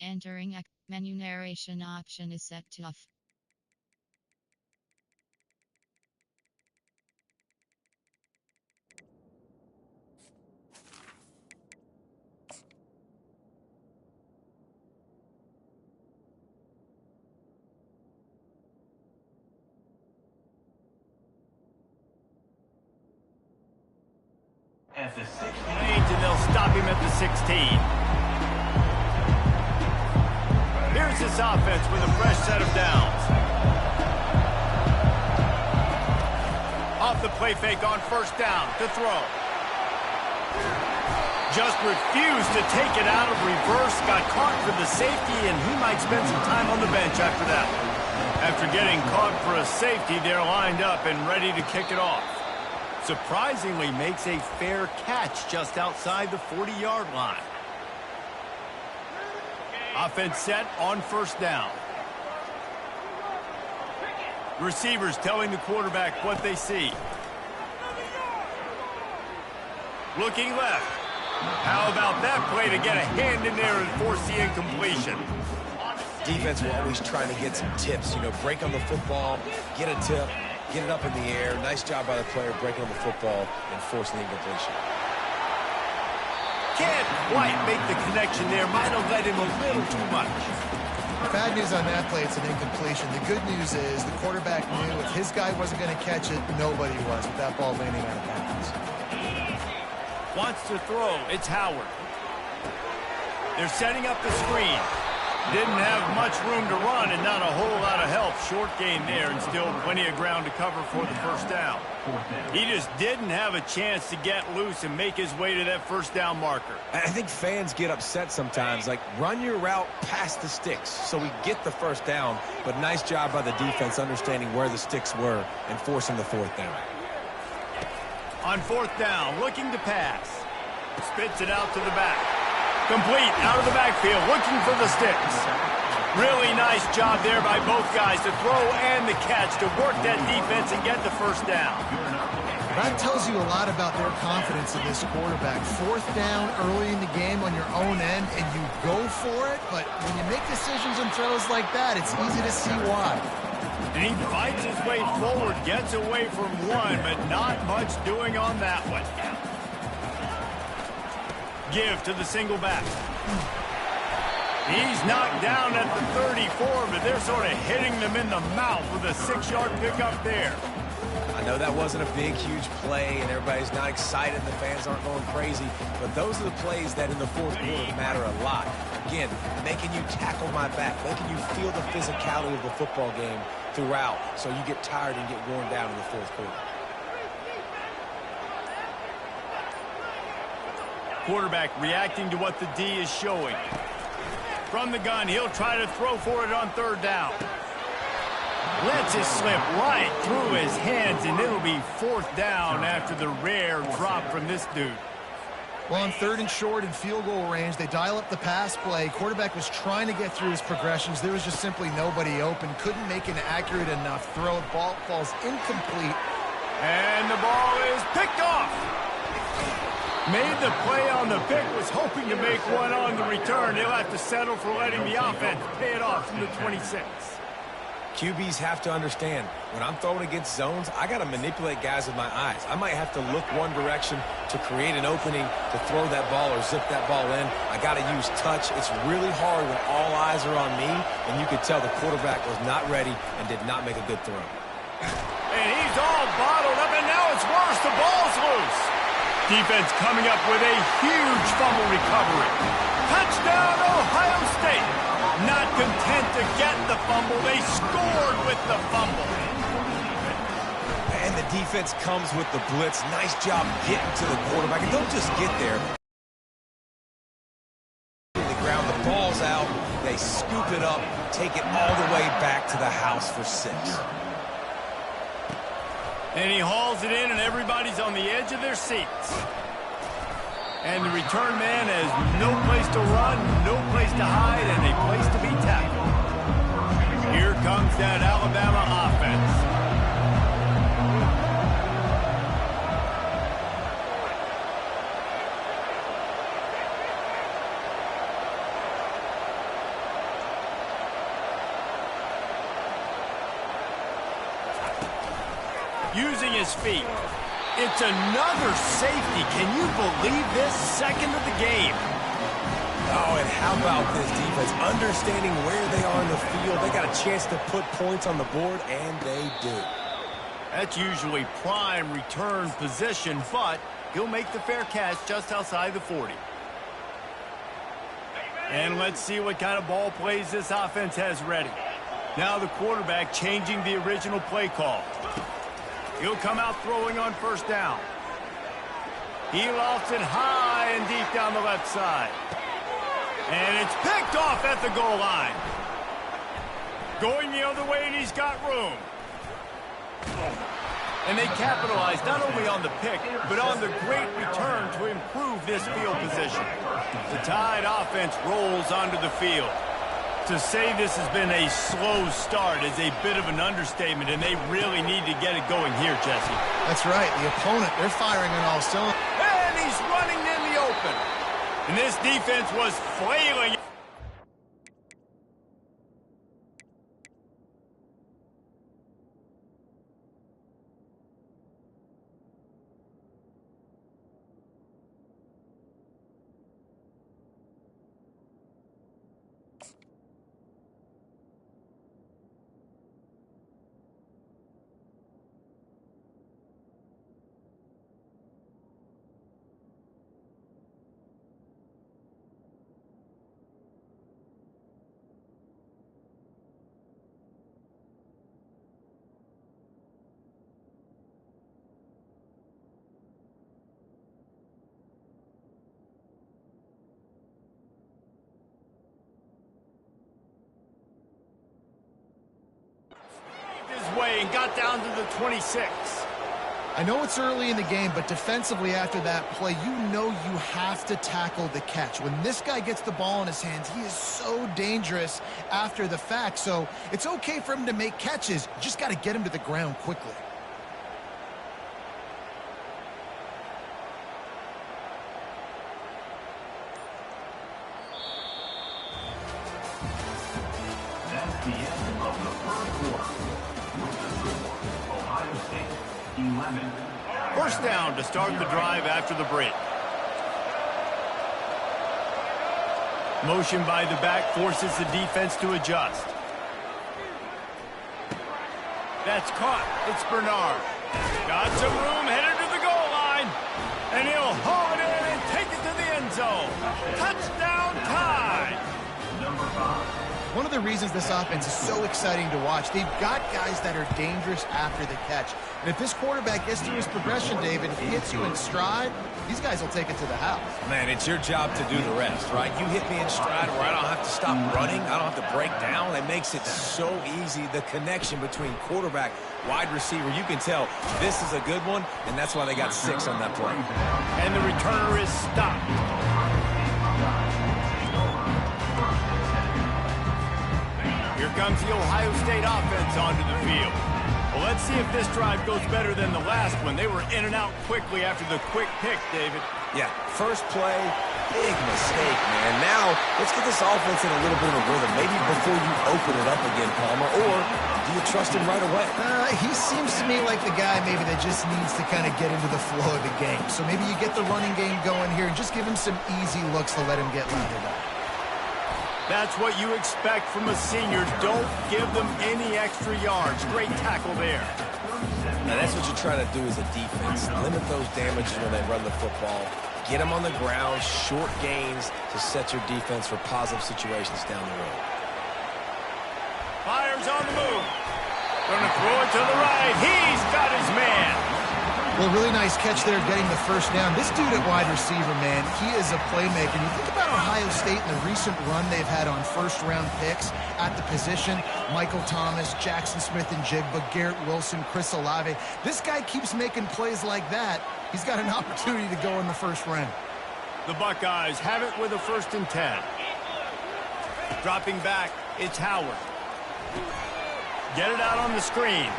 Entering a menu narration option is set to off. At the 16, and they'll stop him at the 16. Here's this offense with a fresh set of downs. Off the play fake on first down to throw. Just refused to take it out of reverse. Got caught for the safety, and he might spend some time on the bench after that. After getting caught for a safety, they're lined up and ready to kick it off. Surprisingly makes a fair catch just outside the 40-yard line. Offense set on first down. Receivers telling the quarterback what they see. Looking left. How about that play to get a hand in there and force the incompletion? Defense will always trying to get some tips. You know, break on the football, get a tip. Get it up in the air. Nice job by the player breaking on the football and forcing the incompletion. Can't quite make the connection there. Might have led him a little too much. Bad news on that play, it's an incompletion. The good news is the quarterback knew if his guy wasn't going to catch it, nobody was with that ball landing out of bounds. Wants to throw. It's Howard. They're setting up the screen. Didn't have much room to run and not a whole lot of help. Short gain there and still plenty of ground to cover for the first down. He just didn't have a chance to get loose and make his way to that first down marker. I think fans get upset sometimes. Like, run your route past the sticks so we get the first down. But nice job by the defense understanding where the sticks were and forcing the fourth down. On fourth down, looking to pass. Spits it out to the back. Complete, out of the backfield, looking for the sticks. Really nice job there by both guys to throw and the catch to work that defense and get the first down. That tells you a lot about their confidence in this quarterback. Fourth down early in the game on your own end, and you go for it, but when you make decisions and throws like that, it's easy to see why. And he fights his way forward, gets away from one, but not much doing on that one. Give to the single back. He's knocked down at the 34, but they're sort of hitting them in the mouth with a 6-yard pickup there. I know that wasn't a big, huge play, and everybody's not excited, the fans aren't going crazy, but those are the plays that in the fourth quarter matter a lot. Again, making you tackle my back, making you feel the physicality of the football game throughout, so you get tired and get worn down in the fourth quarter. Quarterback reacting to what the D is showing. From the gun, he'll try to throw for it on third down. Lets it slip right through his hands, and it'll be fourth down after the rare drop from this dude. Well, on third and short and field goal range, they dial up the pass play. Quarterback was trying to get through his progressions. There was just simply nobody open. Couldn't make an accurate enough throw. Ball falls incomplete. And the ball is picked off. Made the play on the pick, was hoping to make one on the return. They'll have to settle for letting the offense pay it off from the 26. QBs have to understand, when I'm throwing against zones, I got to manipulate guys with my eyes. I might have to look one direction to create an opening to throw that ball or zip that ball in. I got to use touch. It's really hard when all eyes are on me, and you could tell the quarterback was not ready and did not make a good throw. And he's all bottled up, and now it's worse. The ball's loose. Defense coming up with a huge fumble recovery. Touchdown, Ohio State. Not content to get the fumble, they scored with the fumble. And the defense comes with the blitz. Nice job getting to the quarterback. And don't just get there. The ground, the ball's out. They scoop it up, take it all the way back to the house for 6. And he hauls it in, and everybody's on the edge of their seats. And the return man has no place to run, no place to hide, and a place to be tackled. Here comes that Alabama offense. using his feet. It's another safety. Can you believe this? Second of the game. Oh, and how about this defense? Understanding where they are in the field. They got a chance to put points on the board, and they do. That's usually prime return position, but he'll make the fair catch just outside the 40. And let's see what kind of ball plays this offense has ready. Now the quarterback changing the original play call. He'll come out throwing on first down. He lofts it high and deep down the left side. And it's picked off at the goal line. Going the other way, and he's got room. And they capitalized not only on the pick, but on the great return to improve this field position. The Tide offense rolls onto the field. To say this has been a slow start is a bit of an understatement, and they really need to get it going here, Jesse. That's right. The opponent, they're firing on all cylinders. And he's running in the open. And this defense was flailing. Way and got down to the 26. I know it's early in the game, but defensively after that play, you know you have to tackle the catch. When this guy gets the ball in his hands, he is so dangerous after the fact. So it's okay for him to make catches. You just got to get him to the ground quickly. That's the end of the first quarter. Ohio State, 11. First down to start the drive after the break. Motion by the back forces the defense to adjust. That's caught. It's Bernard. Got some room, headed to the goal line. And he'll haul it in and take it to the end zone. Touchdown Tide. Number 5. One of the reasons this offense is so exciting to watch, they've got guys that are dangerous after the catch. And if this quarterback gets through his progression, David, hits you in stride, these guys will take it to the house. Man, it's your job to do the rest, right? You hit me in stride where I don't have to stop running. I don't have to break down. It makes it so easy. The connection between quarterback, wide receiver, you can tell this is a good one, and that's why they got 6 on that play. And the returner is stopped. Here comes the Ohio State offense onto the field. Well, let's see if this drive goes better than the last one. They were in and out quickly after the quick pick, David. Yeah, first play, big mistake, man. Now, let's get this offense in a little bit of a rhythm. Maybe before you open it up again, Palmer, or do you trust him right away? He seems to me like the guy maybe that just needs to kind of get into the flow of the game. So maybe you get the running game going here and just give him some easy looks to let him get landed up. That's what you expect from a senior. Don't give them any extra yards. Great tackle there. Now, that's what you're trying to do as a defense. Limit those damages when they run the football. Get them on the ground, short gains to set your defense for positive situations down the road. Fires on the move. Going to throw it to the right. He's got his man. Well, really nice catch there getting the first down. This dude at wide receiver, man, he is a playmaker. You think about Ohio State and the recent run they've had on first-round picks at the position. Michael Thomas, Jackson Smith-Njigba, Garrett Wilson, Chris Olave. This guy keeps making plays like that. He's got an opportunity to go in the first round. The Buckeyes have it with a 1st and 10. Dropping back, it's Howard. Get it out on the screen.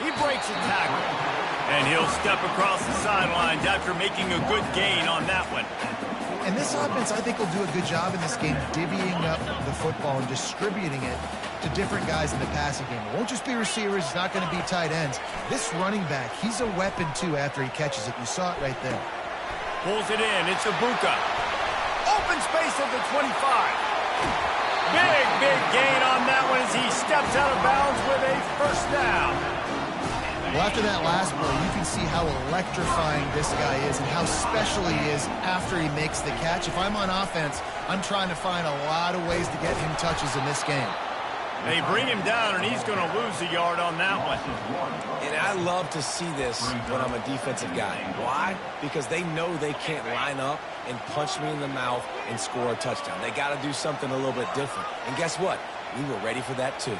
He breaks a tackle. And he'll step across the sidelines after making a good gain on that one. And this offense, I think, will do a good job in this game divvying up the football and distributing it to different guys in the passing game. It won't just be receivers. It's not going to be tight ends. This running back, he's a weapon, too, after he catches it. You saw it right there. Pulls it in. It's Ibuka. Open space at the 25. Big gain on that one as he steps out of bounds with a first down. Well, after that last play, you can see how electrifying this guy is and how special he is after he makes the catch. If I'm on offense, I'm trying to find a lot of ways to get him touches in this game. They bring him down, and he's going to lose a yard on that one. And I love to see this when I'm a defensive guy. Why? Because they know they can't line up and punch me in the mouth and score a touchdown. They got to do something a little bit different. And guess what? We were ready for that, too.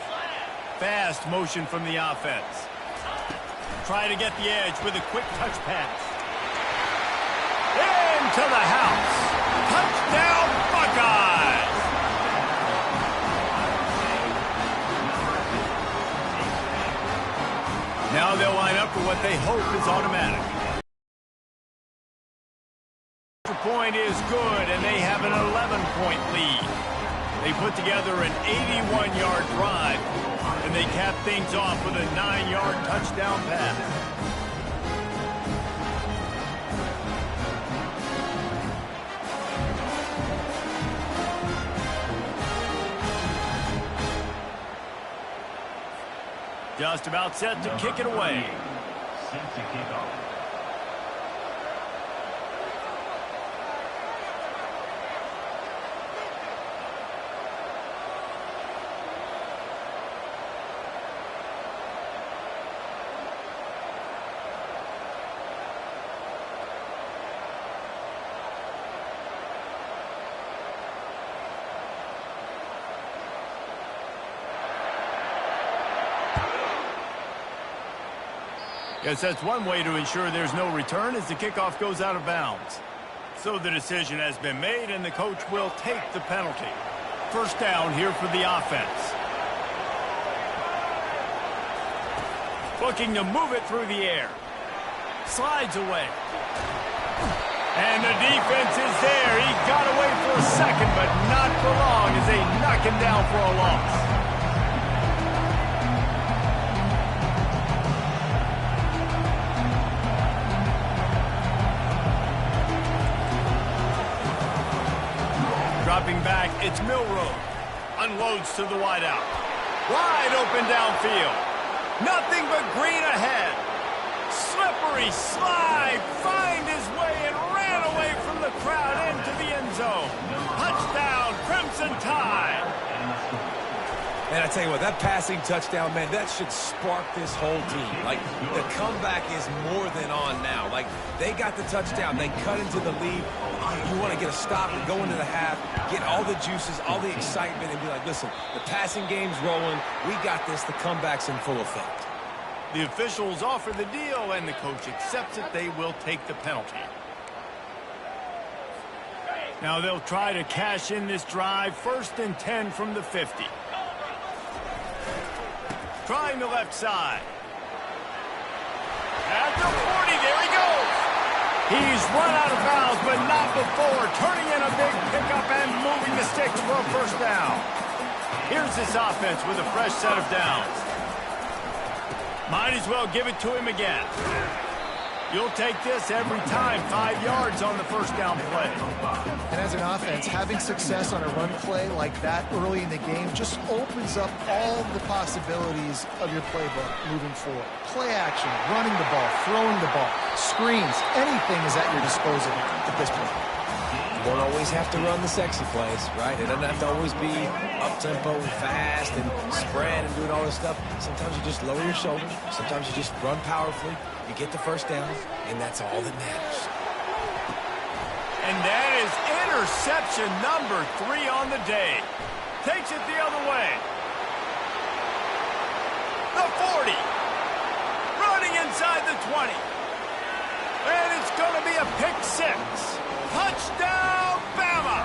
Fast motion from the offense. Try to get the edge with a quick touch pass. Into the house. Touchdown, Buckeyes! Now they'll line up for what they hope is automatic. The point is good, and they have an 11-point lead. They put together an 81-yard drive, and they cap things off with a 9-yard touchdown pass. Just about set to kick it away. Set to kick off. Yes, that's one way to ensure there's no return as the kickoff goes out of bounds. So the decision has been made, and the coach will take the penalty. First down here for the offense. Looking to move it through the air. Slides away. And the defense is there. He got away for a second, but not for long as they knock him down for a loss. Dropping back, it's Milrow. Unloads to the wideout. Wide open downfield. Nothing but green ahead. Slippery slide. Find his way and ran away from the crowd into the end zone. Touchdown, Crimson Tide. And I tell you what, that passing touchdown, man, that should spark this whole team. Like, the comeback is more than on now. Like, they got the touchdown. They cut into the lead. You want to get a stop and go into the half, get all the juices, all the excitement, and be like, listen, the passing game's rolling. We got this. The comeback's in full effect. The officials offer the deal, and the coach accepts it. They will take the penalty. Now they'll try to cash in this drive. 1st and 10 from the 50. Trying the left side. At the 40, there he goes. He's run out of bounds, but not before. Turning in a big pickup and moving the sticks for a first down. Here's this offense with a fresh set of downs. Might as well give it to him again. You'll take this every time. 5 yards on the first down play. And as an offense, having success on a run play like that early in the game just opens up all the possibilities of your playbook moving forward. Play action, running the ball, throwing the ball, screens, anything is at your disposal at this point. You don't always have to run the sexy plays, right? It doesn't have to always be up-tempo and fast and spread and doing all this stuff. Sometimes you just lower your shoulders. Sometimes you just run powerfully. You get the first down, and that's all that matters. And that is interception number 3 on the day. Takes it the other way. The 40. Running inside the 20. And it's going to be a pick 6. Touchdown, Bama!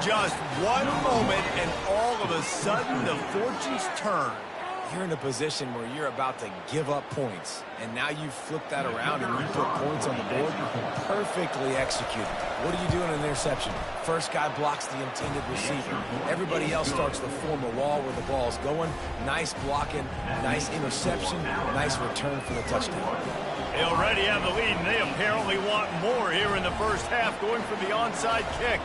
Just one moment, and all of a sudden, the fortunes turn. You're in a position where you're about to give up points, and now you flip that around and you put points on the board. Perfectly executed. What do you do in an interception? First guy blocks the intended receiver. Everybody else starts to form a wall where the ball's going. Nice blocking, nice interception, nice return for the touchdown. They already have the lead, and they apparently want more here in the first half, going for the onside kick.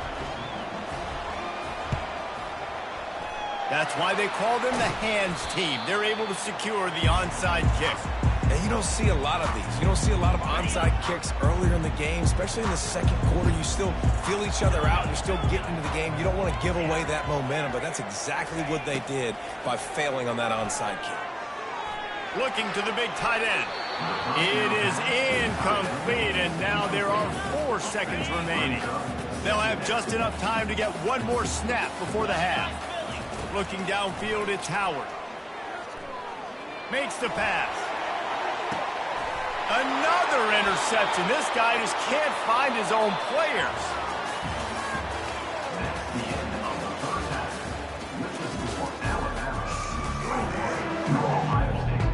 That's why they call them the hands team. They're able to secure the onside kick. And you don't see a lot of these. You don't see a lot of onside kicks earlier in the game, especially in the second quarter. You still feel each other out. You're still getting into the game. You don't want to give away that momentum, but that's exactly what they did by failing on that onside kick. Looking to the big tight end. It is incomplete, and now there are 4 seconds remaining. They'll have just enough time to get one more snap before the half. Looking downfield, it's Howard. Makes the pass. Another interception. This guy just can't find his own players. That's the end of the first half. With the score, Alabama 21 to Ohio State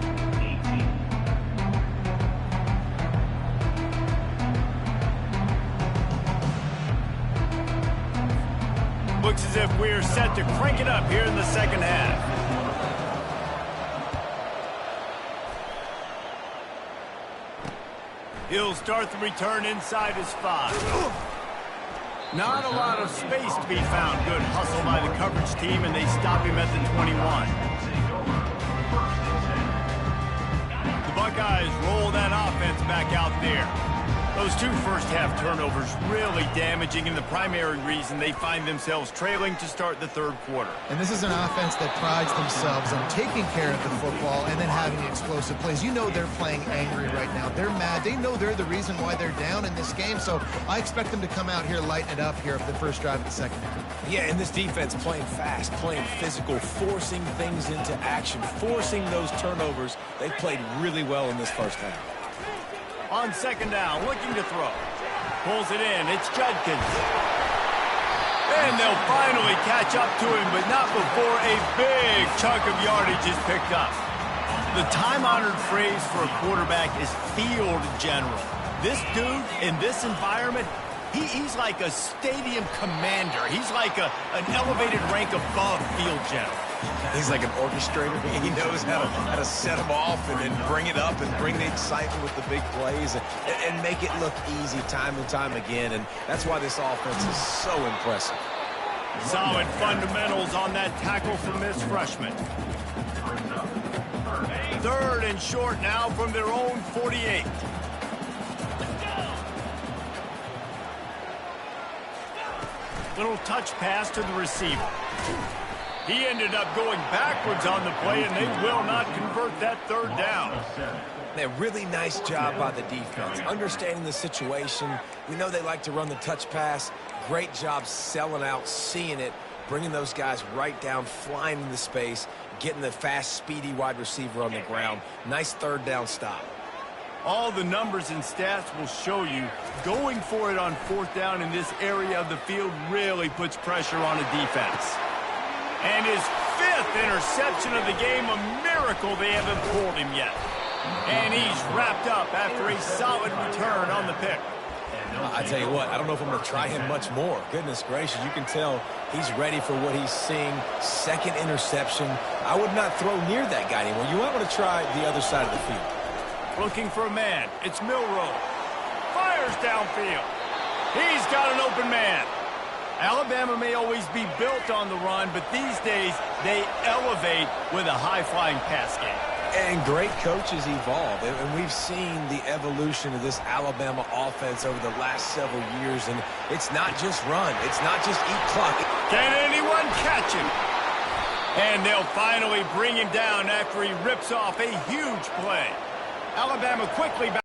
18. Looks as if we're set to crank it up here in the second half. He'll start the return inside his 5. Not a lot of space to be found. Good hustle by the coverage team, and they stop him at the 21. The Buckeyes roll that offense back out there. Those 2 first-half turnovers really damaging, and the primary reason they find themselves trailing to start the third quarter. And this is an offense that prides themselves on taking care of the football and then having explosive plays. You know they're playing angry right now. They're mad. They know they're the reason why they're down in this game, so I expect them to come out here, lighten it up here for the first drive of the second half. Yeah, and this defense playing fast, playing physical, forcing things into action, forcing those turnovers. They played really well in this first half. On second down, looking to throw. Pulls it in. It's Judkins. And they'll finally catch up to him, but not before a big chunk of yardage is picked up. The time-honored phrase for a quarterback is field general. This dude, in this environment, he's like a stadium commander. He's like an elevated rank above field general. He's like an orchestrator. He knows how to set them off and then bring it up and bring the excitement with the big plays and make it look easy time and time again. And that's why this offense is so impressive. Solid fundamentals on that tackle from this freshman. Third and short now from their own 48. Little touch pass to the receiver. He ended up going backwards on the play, and they will not convert that third down. A really nice job by the defense, understanding the situation. We know they like to run the touch pass. Great job selling out, seeing it, bringing those guys right down, flying into space, getting the fast, speedy wide receiver on the ground. Nice third down stop. All the numbers and stats will show you going for it on fourth down in this area of the field really puts pressure on a defense. And his 5th interception of the game, a miracle they haven't pulled him yet. And he's wrapped up after a solid return on the pick. I tell you what, I don't know if I'm going to try him much more. Goodness gracious, you can tell he's ready for what he's seeing. 2nd interception. I would not throw near that guy anymore. You might want to try the other side of the field. Looking for a man. It's Milroe. Fires downfield. He's got an open man. Alabama may always be built on the run, but these days they elevate with a high-flying pass game. And great coaches evolve, and we've seen the evolution of this Alabama offense over the last several years, and it's not just run. It's not just eat clock. Can anyone catch him? And they'll finally bring him down after he rips off a huge play. Alabama quickly back.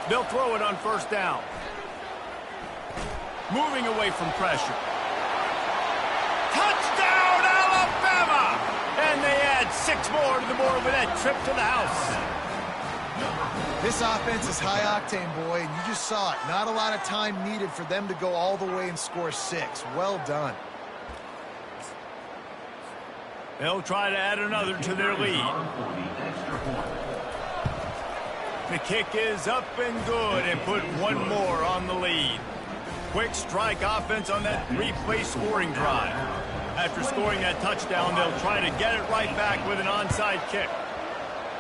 They'll throw it on first down. Moving away from pressure. Touchdown, Alabama! And they add 6 more to the board with that trip to the house. This offense is high octane, boy, and you just saw it. Not a lot of time needed for them to go all the way and score 6. Well done. They'll try to add another to their lead. The kick is up and good and put one more on the lead. Quick strike offense on that replay scoring drive. After scoring that touchdown, they'll try to get it right back with an onside kick.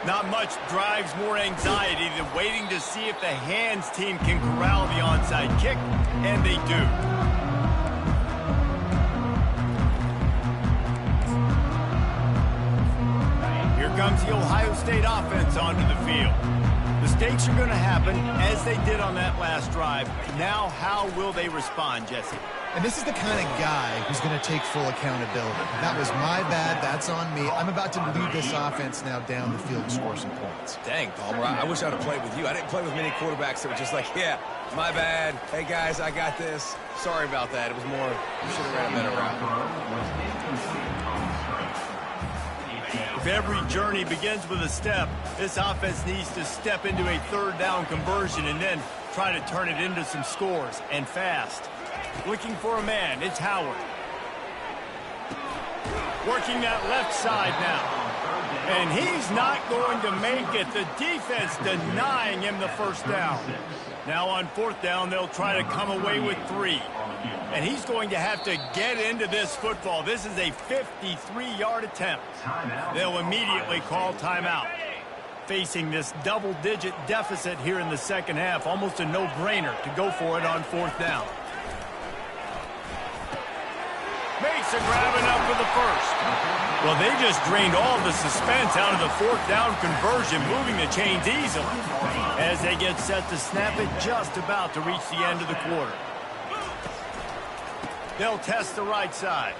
Not much drives more anxiety than waiting to see if the hands team can corral the onside kick, and they do. Here comes the Ohio State offense onto the field. Mistakes are going to happen, as they did on that last drive. Now, how will they respond, Jesse? And this is the kind of guy who's going to take full accountability. That was my bad. That's on me. I'm about to lead this offense now down the field and score some points. Dang, Palmer, I wish I would have played with you. I didn't play with many quarterbacks that were just like, yeah, my bad. Hey, guys, I got this. Sorry about that. It was more, you should have ran a better route. If every journey begins with a step, this offense needs to step into a third down conversion and then try to turn it into some scores, and fast. Looking for a man, it's Howard. Working that left side now. And he's not going to make it. The defense denying him the first down. Now on fourth down, they'll try to come away with 3. And he's going to have to get into this football. This is a 53-yard attempt. They'll immediately call timeout. Facing this double-digit deficit here in the second half, almost a no-brainer to go for it on fourth down. Makes a grab enough for the first. Well, they just drained all the suspense out of the fourth down conversion, moving the chains easily as they get set to snap it just about to reach the end of the quarter. They'll test the right side.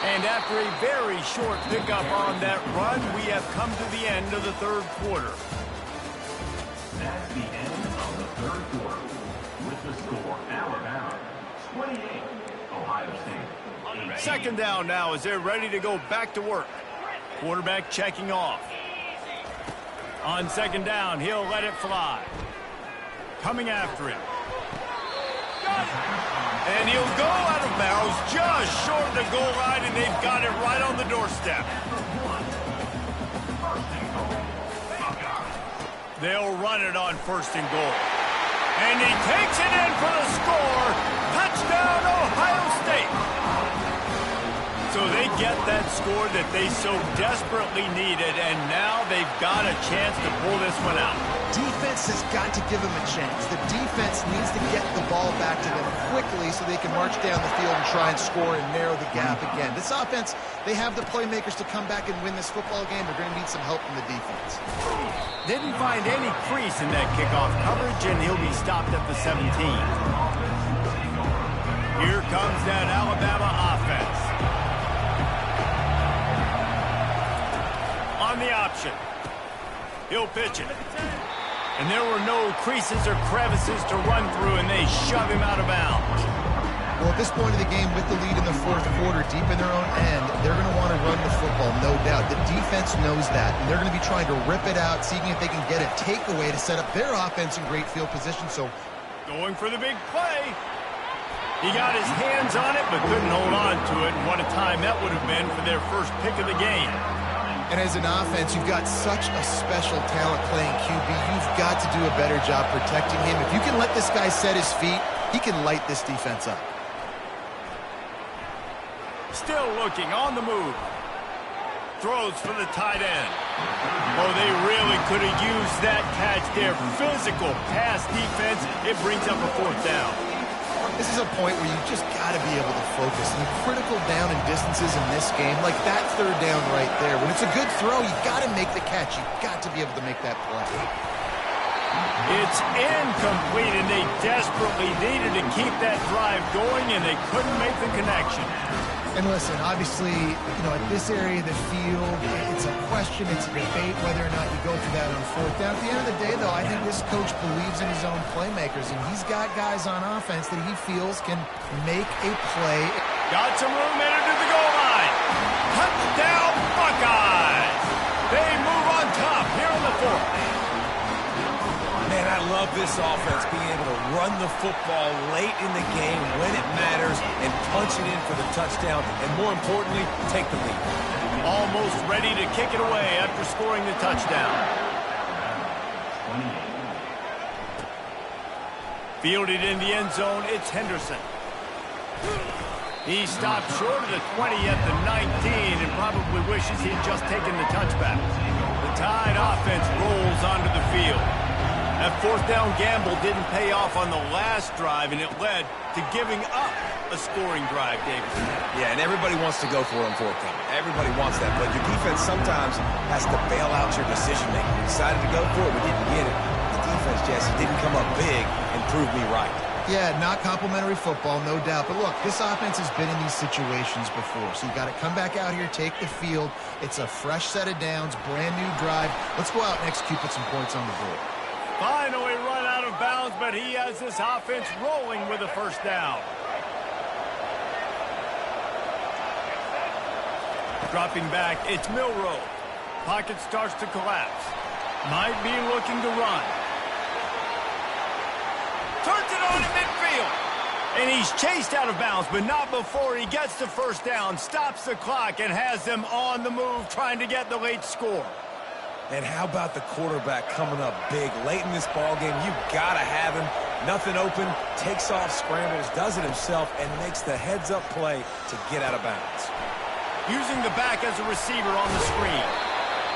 And after a very short pickup on that run, we have come to the end of the third quarter. That's the end of the third quarter. With the score, Alabama 28, Ohio State 18. Second down now as they're ready to go back to work. Quarterback checking off. On second down, he'll let it fly. Coming after him. And he'll go out of bounds just short of the goal line, and they've got it right on the doorstep. They'll run it on first and goal. And he takes it in for the score. Touchdown, Ohio State. So they get that score that they so desperately needed, and now they've got a chance to pull this one out. Defense has got to give them a chance. The defense needs to get the ball back to them quickly so they can march down the field and try and score and narrow the gap again. This offense, they have the playmakers to come back and win this football game. They're going to need some help from the defense. Didn't find any crease in that kickoff coverage, and he'll be stopped at the 17. Here comes that Alabama offense. On the option. He'll pitch it. And there were no creases or crevices to run through, and they shove him out of bounds. Well, at this point of the game, with the lead in the fourth quarter, deep in their own end, they're going to want to run the football, no doubt. The defense knows that, and they're going to be trying to rip it out, seeing if they can get a takeaway to set up their offense in great field position. So, going for the big play. He got his hands on it, but couldn't hold on to it. And what a time that would have been for their first pick of the game. And as an offense, you've got such a special talent playing QB. You've got to do a better job protecting him. If you can let this guy set his feet, he can light this defense up. Still looking on the move. Throws for the tight end. Oh, they really could have used that catch there. Physical pass defense. It brings up a fourth down. This is a point where you just got to be able to focus. And the critical down and distances in this game, like that third down right there, when it's a good throw, you got to make the catch. You got to be able to make that play. It's incomplete, and they desperately needed to keep that drive going, and they couldn't make the connection. And listen, obviously, at this area of the field, it's a question, it's a debate whether or not you go for that on fourth down. At the end of the day, though, I think this coach believes in his own playmakers, and he's got guys on offense that he feels can make a play. Got some room in it to the goal line. Touchdown, Buckeyes! They move on top here in the fourth. Man, I love this offense being able to run the football late in the game when it matters and punch it in for the touchdown, and more importantly, take the lead. Almost ready to kick it away after scoring the touchdown. 28. Fielded in the end zone, it's Henderson. He stopped short of the 20 at the 19 and probably wishes he'd just taken the touchback. The Tide offense rolls onto the field. That fourth down gamble didn't pay off on the last drive, and it led to giving up a scoring drive, Davis. Yeah, and everybody wants to go for it on fourth down. Everybody wants that, but your defense sometimes has to bail out your decision-making. We decided to go for it, we didn't get it. The defense, Jesse, didn't come up big and prove me right. Yeah, not complimentary football, no doubt. But look, this offense has been in these situations before. So you got to come back out here, take the field. It's a fresh set of downs, brand new drive. Let's go out and execute, put some points on the board. Finally run out of bounds, but he has this offense rolling with a first down. Dropping back, it's Milroe. Pocket starts to collapse. Might be looking to run. Turns it on in midfield. And he's chased out of bounds, but not before he gets the first down, stops the clock, and has them on the move trying to get the late score. And how about the quarterback coming up big late in this ballgame? You got to have him. Nothing open, takes off, scrambles, does it himself, and makes the heads-up play to get out of bounds. Using the back as a receiver on the screen.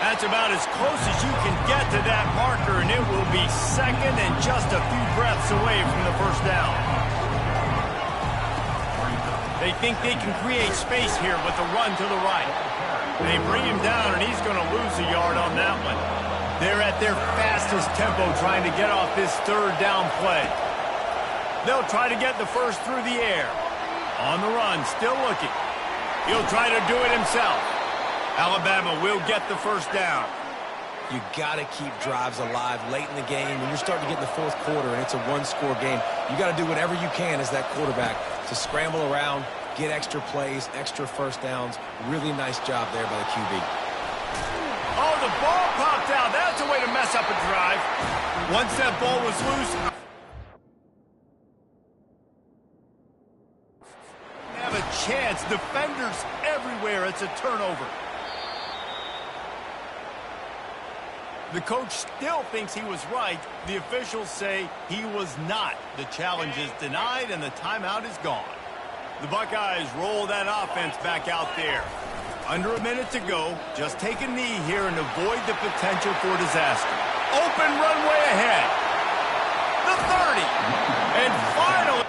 That's about as close as you can get to that marker, and it will be second and just a few breaths away from the first down. They think they can create space here with a run to the right. They bring him down, and he's going to lose a yard on that one. They're at their fastest tempo trying to get off this third down play. They'll try to get the first through the air. On the run, still looking. He'll try to do it himself. Alabama will get the first down. You got to keep drives alive late in the game. When you're starting to get in the fourth quarter and it's a one-score game, you got to do whatever you can as that quarterback to scramble around, get extra plays, extra first downs. Really nice job there by the QB. Oh, the ball popped out. That's a way to mess up a drive. Once that ball was loose, have a chance. Defenders everywhere. It's a turnover. The coach still thinks he was right. The officials say he was not. The challenge is denied, and the timeout is gone. The Buckeyes roll that offense back out there. Under a minute to go. Just take a knee here and avoid the potential for disaster. Open runway ahead. The 30. And finally...